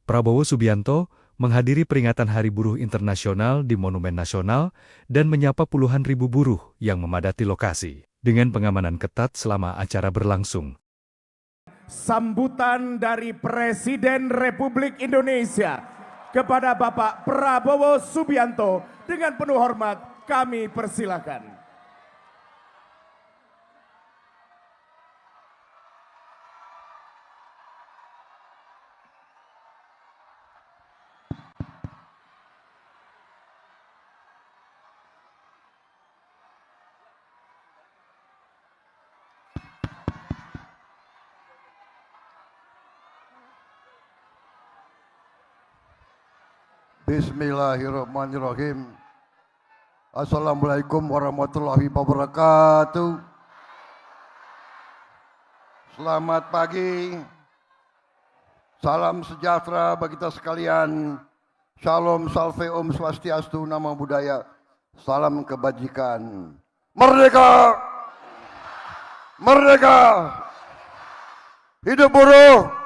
Prabowo Subianto menghadiri peringatan Hari Buruh Internasional di Monumen Nasional dan menyapa puluhan ribu buruh yang memadati lokasi dengan pengamanan ketat selama acara berlangsung. Sambutan dari Presiden Republik Indonesia kepada Bapak Prabowo Subianto dengan penuh hormat kami persilakan. Bismillahirrahmanirrahim. Assalamualaikum warahmatullahi wabarakatuh. Selamat pagi. Salam sejahtera bagi kita sekalian. Shalom, salve, om swastiastu, namo buddhaya. Salam kebajikan. Merdeka! Merdeka! Hidup buruh!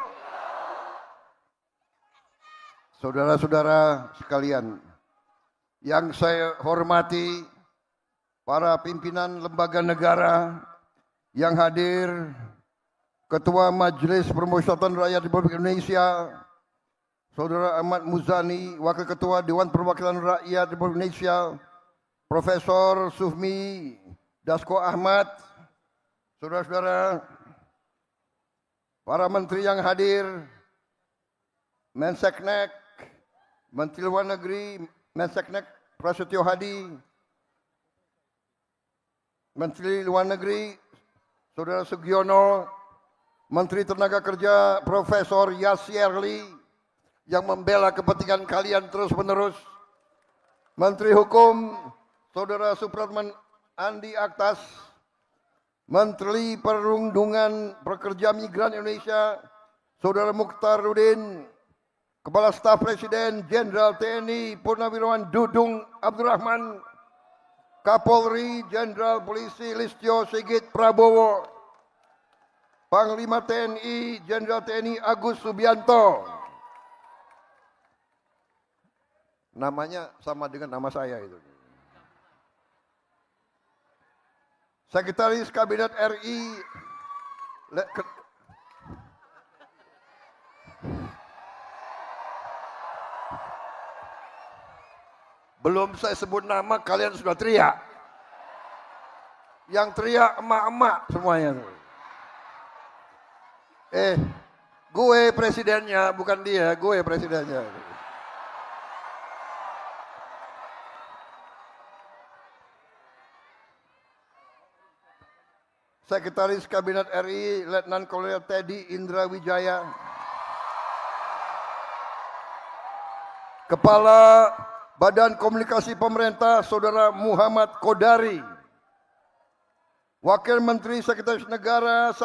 Saudara-saudara sekalian, yang saya hormati, para pimpinan lembaga negara yang hadir, Ketua Majelis Permusyawaratan Rakyat Republik Indonesia, Saudara Ahmad Muzani, Wakil Ketua Dewan Perwakilan Rakyat Republik Indonesia, Profesor Sufmi Dasko Ahmad, saudara-saudara, para menteri yang hadir, Menseknek, Menteri Luar Negeri, Menseknek Prasetyo Hadi, Menteri Luar Negeri, Saudara Sugiono, Menteri Tenaga Kerja, Profesor Yasirli, yang membela kepentingan kalian terus-menerus, Menteri Hukum, Saudara Supratman Andi Aktas, Menteri Perlindungan Pekerja Migran Indonesia, Saudara Mukhtaruddin, Kepala Staf Presiden Jenderal TNI Purnawirawan Dudung Abdurrahman, Kapolri Jenderal Polisi Listio Sigit Prabowo, Panglima TNI Jenderal TNI Agus Subianto. Namanya sama dengan nama saya itu. Sekretaris Kabinet RI belum saya sebut nama, kalian sudah teriak. Yang teriak emak-emak semuanya. Gue presidennya, bukan dia, gue presidennya. Sekretaris Kabinet RI Letnan Kolonel Teddy Indra Wijaya. Kepala Badan Komunikasi Pemerintah Saudara Muhammad Kodari, Wakil Menteri Sekretaris Negara 1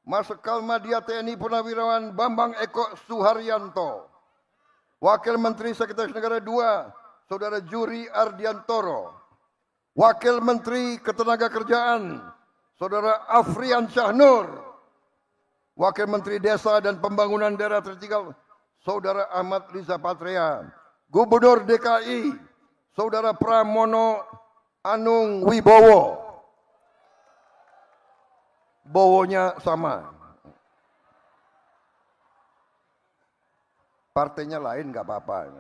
Marsikal Madya TNI Purnawirawan Bambang Eko Suharyanto, Wakil Menteri Sekretaris Negara 2 Saudara Juri Ardiantoro, Wakil Menteri Ketenagakerjaan Saudara Afrian Syahnur, Wakil Menteri Desa dan Pembangunan Daerah Tertinggal Saudara Ahmad Riza Patria, Gubernur DKI, Saudara Pramono Anung Wibowo. Bowonya sama. Partainya lain nggak apa-apa.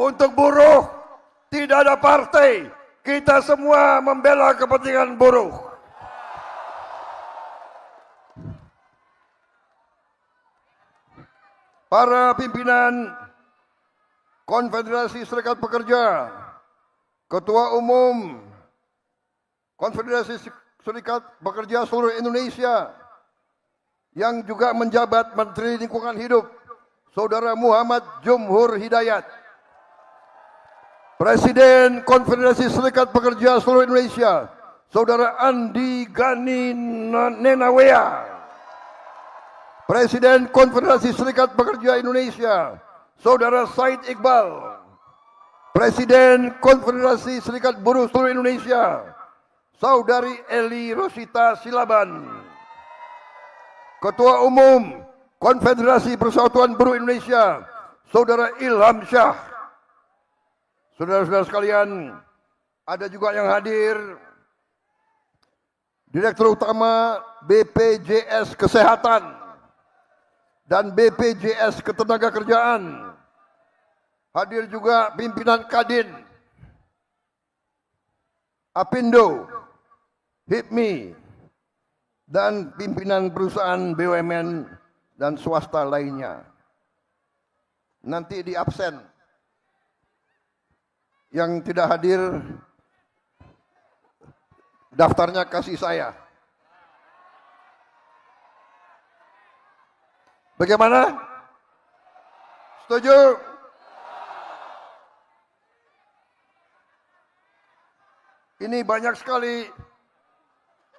Untuk buruh, tidak ada partai. Kita semua membela kepentingan buruh. Para pimpinan Konfederasi Serikat Pekerja, Ketua Umum Konfederasi Serikat Pekerja seluruh Indonesia, yang juga menjabat Menteri Lingkungan Hidup, Saudara Muhammad Jumhur Hidayat, Presiden Konfederasi Serikat Pekerja seluruh Indonesia, Saudara Andi Gani Nenawea, Presiden Konfederasi Serikat Pekerja Indonesia, Saudara Said Iqbal, Presiden Konfederasi Serikat Buruh seluruh Indonesia, Saudari Eli Rosita Silaban, Ketua Umum Konfederasi Persatuan Buruh Indonesia, Saudara Ilham Syah. Saudara-saudara sekalian, ada juga yang hadir Direktur Utama BPJS Kesehatan dan BPJS Ketenagakerjaan. Hadir juga pimpinan Kadin, Apindo, HIPMI, dan pimpinan perusahaan BUMN dan swasta lainnya. Nanti di absen. Yang tidak hadir, daftarnya kasih saya. Bagaimana? Setuju? Ini banyak sekali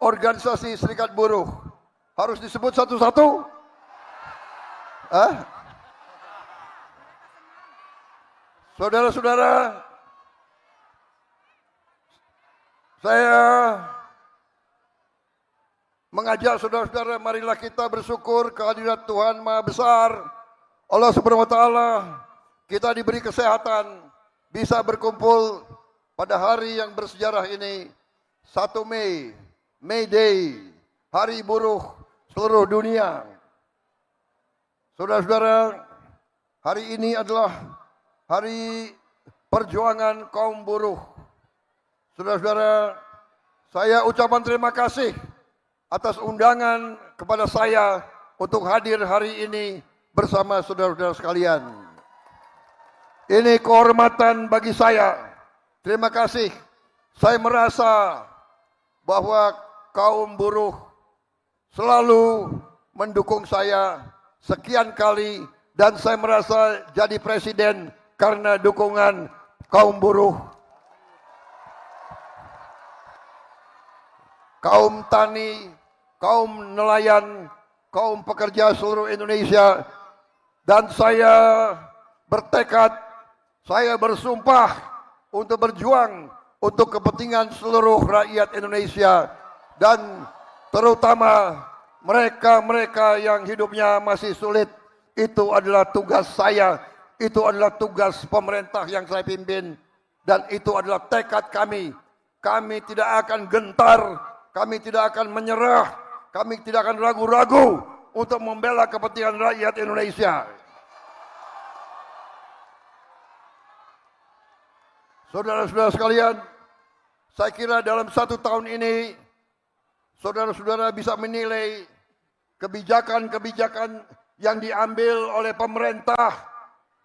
organisasi serikat buruh. Harus disebut satu-satu? Saudara-saudara, saya mengajak saudara-saudara, marilah kita bersyukur kehadirat Tuhan Maha Besar, Allah Subhanahu wa Ta'ala. Kita diberi kesehatan, bisa berkumpul pada hari yang bersejarah ini, 1 Mei, May Day, Hari Buruh seluruh dunia. Saudara-saudara, hari ini adalah hari perjuangan kaum buruh. Saudara-saudara, saya ucapan terima kasih atas undangan kepada saya untuk hadir hari ini bersama saudara-saudara sekalian. Ini kehormatan bagi saya. Terima kasih. Saya merasa bahwa kaum buruh selalu mendukung saya sekian kali dan saya merasa jadi presiden karena dukungan kaum buruh. Kaum tani, kaum nelayan, kaum pekerja seluruh Indonesia, dan saya bertekad, saya bersumpah untuk berjuang untuk kepentingan seluruh rakyat Indonesia dan terutama mereka-mereka yang hidupnya masih sulit. Itu adalah tugas saya, itu adalah tugas pemerintah yang saya pimpin, dan itu adalah tekad kami. Kami tidak akan gentar, kami tidak akan menyerah, kami tidak akan ragu-ragu untuk membela kepentingan rakyat Indonesia. Saudara-saudara sekalian, saya kira dalam 1 tahun ini, saudara-saudara bisa menilai kebijakan-kebijakan yang diambil oleh pemerintah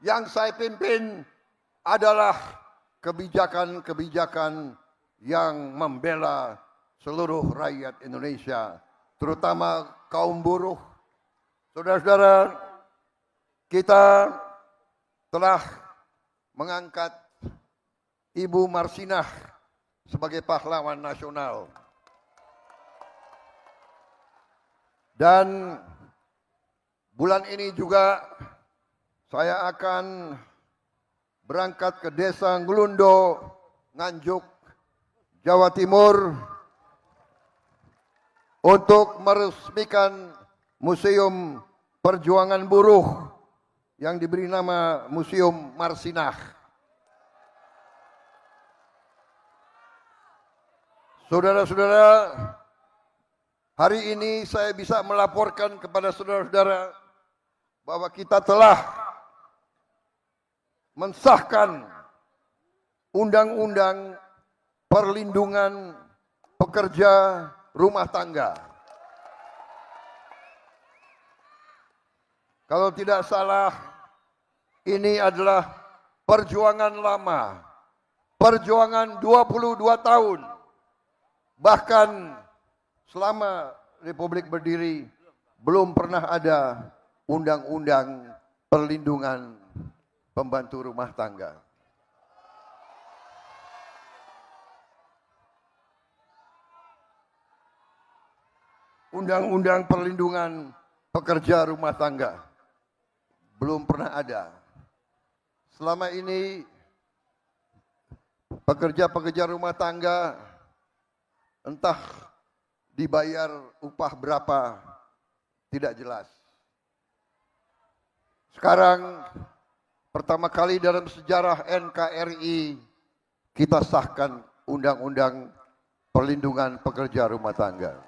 yang saya pimpin adalah kebijakan-kebijakan yang membela seluruh rakyat Indonesia, terutama kaum buruh. Saudara-saudara, kita telah mengangkat Ibu Marsinah sebagai pahlawan nasional. Dan bulan ini juga saya akan berangkat ke Desa Nglundo, Nganjuk, Jawa Timur untuk meresmikan Museum Perjuangan Buruh yang diberi nama Museum Marsinah. Saudara-saudara, hari ini saya bisa melaporkan kepada saudara-saudara bahwa kita telah mensahkan Undang-Undang Perlindungan Pekerja Rumah Tangga. Kalau tidak salah, ini adalah perjuangan lama, perjuangan 22 tahun. Bahkan selama Republik berdiri, belum pernah ada undang-undang perlindungan pembantu rumah tangga. Undang-undang perlindungan pekerja rumah tangga belum pernah ada. Selama ini pekerja-pekerja rumah tangga entah dibayar upah berapa tidak jelas. Sekarang pertama kali dalam sejarah NKRI kita sahkan Undang-Undang Perlindungan Pekerja Rumah Tangga.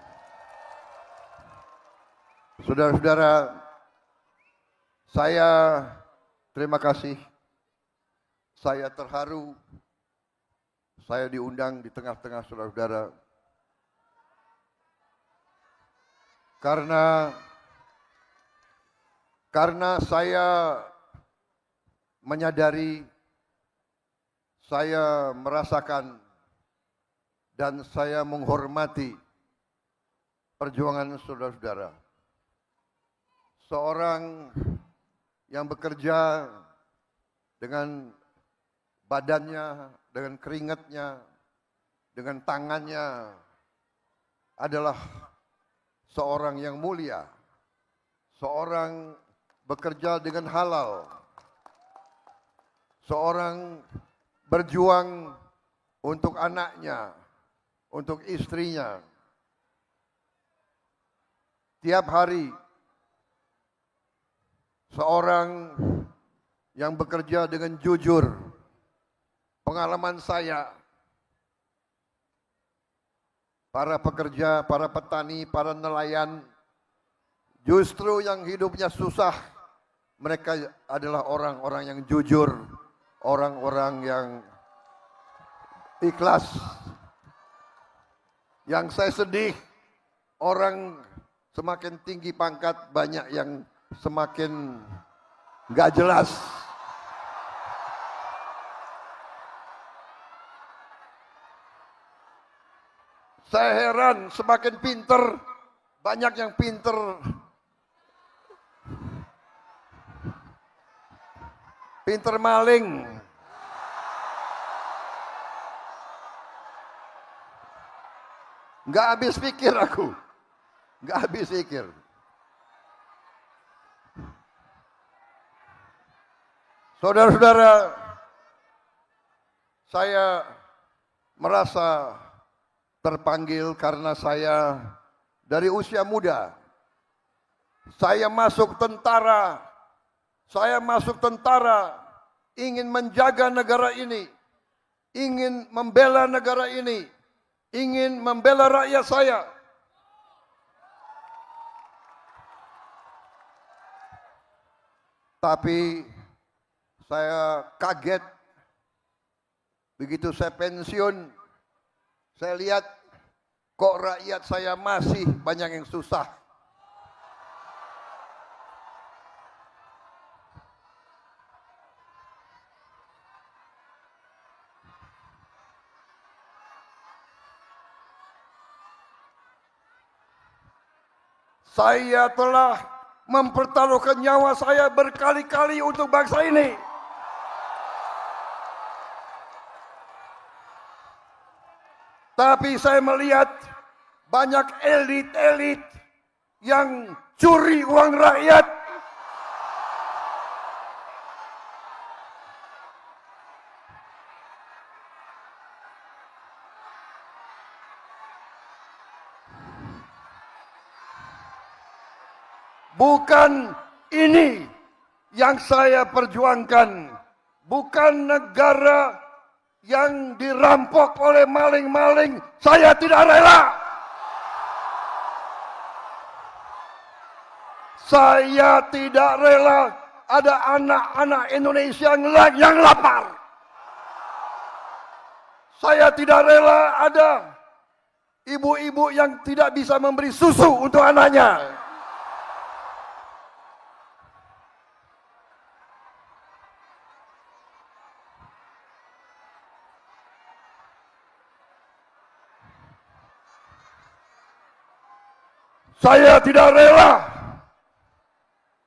Saudara-saudara, saya terima kasih. Saya terharu. Saya diundang di tengah-tengah saudara-saudara. Karena saya menyadari, saya merasakan, dan saya menghormati perjuangan saudara-saudara. Seorang yang bekerja dengan badannya, dengan keringatnya, dengan tangannya adalah seorang yang mulia. Seorang bekerja dengan halal. Seorang berjuang untuk anaknya, untuk istrinya. Tiap hari seorang yang bekerja dengan jujur. Pengalaman saya, para pekerja, para petani, para nelayan, justru yang hidupnya susah, mereka adalah orang-orang yang jujur, orang-orang yang ikhlas. Yang saya sedih, orang semakin tinggi pangkat, banyak yang semakin nggak jelas. Saya heran, semakin pinter, banyak yang pinter, pinter maling. Nggak habis pikir aku, nggak habis pikir. Saudara-saudara, saya merasa terpanggil karena saya dari usia muda. Saya masuk tentara, ingin menjaga negara ini, ingin membela negara ini, ingin membela rakyat saya. Tapi saya kaget begitu saya pensiun, saya lihat kok rakyat saya masih banyak yang susah. Saya telah mempertaruhkan nyawa saya berkali-kali untuk bangsa ini. Tapi saya melihat banyak elit-elit yang curi uang rakyat. Bukan ini yang saya perjuangkan. Bukan negara yang dirampok oleh maling-maling. Saya tidak rela. Saya tidak rela ada anak-anak Indonesia yang lapar. Saya tidak rela ada ibu-ibu yang tidak bisa memberi susu untuk anaknya. Saya tidak rela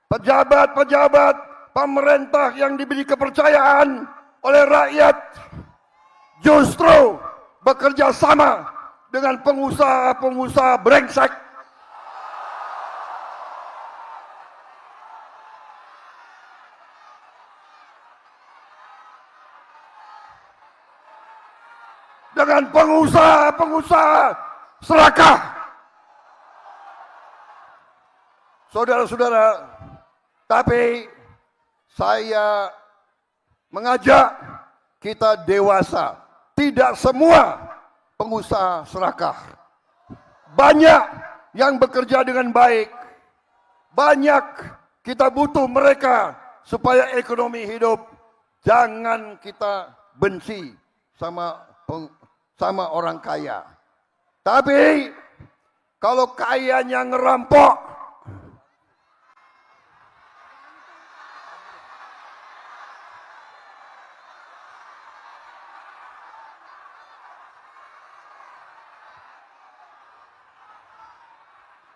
pejabat-pejabat pemerintah yang diberi kepercayaan oleh rakyat justru bekerja sama dengan pengusaha-pengusaha brengsek. Dengan pengusaha-pengusaha serakah. Saudara-saudara, tapi saya mengajak kita dewasa. Tidak semua pengusaha serakah. Banyak yang bekerja dengan baik. Banyak kita butuh mereka supaya ekonomi hidup. Jangan kita benci sama orang kaya. Tapi kalau kayanya ngerampok,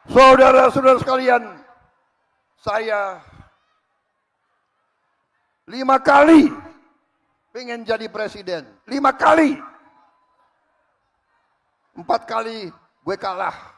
saudara-saudara sekalian, saya 5 kali pengen jadi presiden. 5 kali. 4 kali gue kalah.